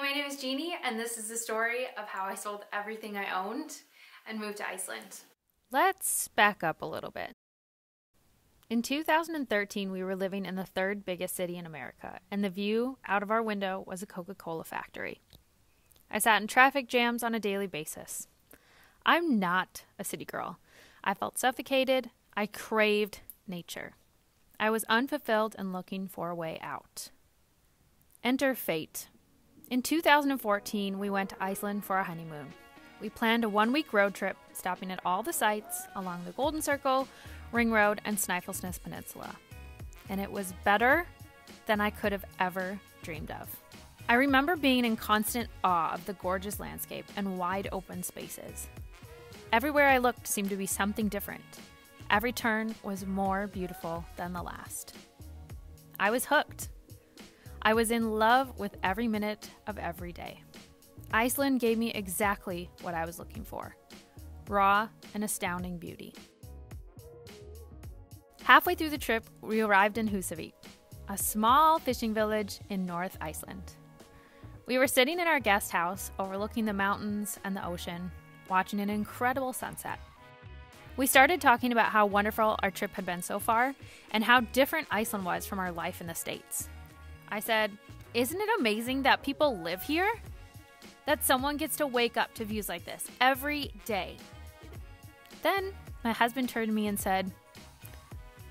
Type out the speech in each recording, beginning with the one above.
my name is Jeannie, and this is the story of how I sold everything I owned and moved to Iceland. Let's back up a little bit. In 2013, we were living in the third biggest city in America, and the view out of our window was a Coca-Cola factory. I sat in traffic jams on a daily basis. I'm not a city girl. I felt suffocated. I craved nature. I was unfulfilled and looking for a way out. Enter fate. In 2014, we went to Iceland for our honeymoon. We planned a one-week road trip, stopping at all the sites along the Golden Circle, Ring Road, and Snæfellsnes Peninsula. And it was better than I could have ever dreamed of. I remember being in constant awe of the gorgeous landscape and wide open spaces. Everywhere I looked seemed to be something different. Every turn was more beautiful than the last. I was hooked. I was in love with every minute of every day. Iceland gave me exactly what I was looking for: raw and astounding beauty. Halfway through the trip, we arrived in Húsavík, a small fishing village in North Iceland. We were sitting in our guest house overlooking the mountains and the ocean, watching an incredible sunset. We started talking about how wonderful our trip had been so far and how different Iceland was from our life in the States. I said, "Isn't it amazing that people live here? That someone gets to wake up to views like this every day?" Then my husband turned to me and said,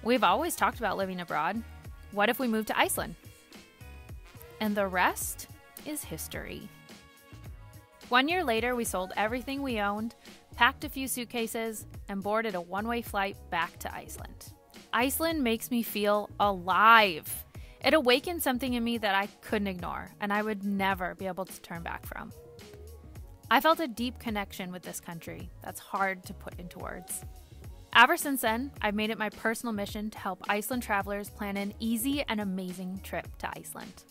"We've always talked about living abroad. What if we moved to Iceland?" And the rest is history. 1 year later, we sold everything we owned, packed a few suitcases, and boarded a one-way flight back to Iceland. Iceland makes me feel alive. It awakened something in me that I couldn't ignore, and I would never be able to turn back from. I felt a deep connection with this country that's hard to put into words. Ever since then, I've made it my personal mission to help Iceland travelers plan an easy and amazing trip to Iceland.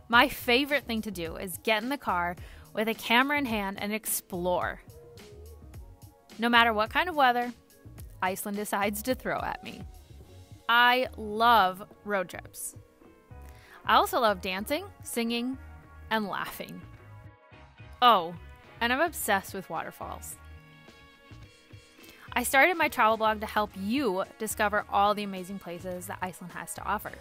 My favorite thing to do is get in the car with a camera in hand and explore. No matter what kind of weather Iceland decides to throw at me. I love road trips. I also love dancing, singing, and laughing. Oh, and I'm obsessed with waterfalls. I started my travel blog to help you discover all the amazing places that Iceland has to offer.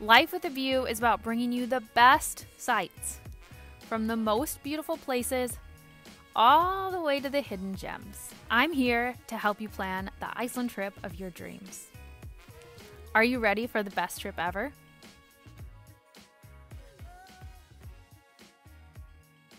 Life with a View is about bringing you the best sights, from the most beautiful places all the way to the hidden gems. I'm here to help you plan the Iceland trip of your dreams. Are you ready for the best trip ever?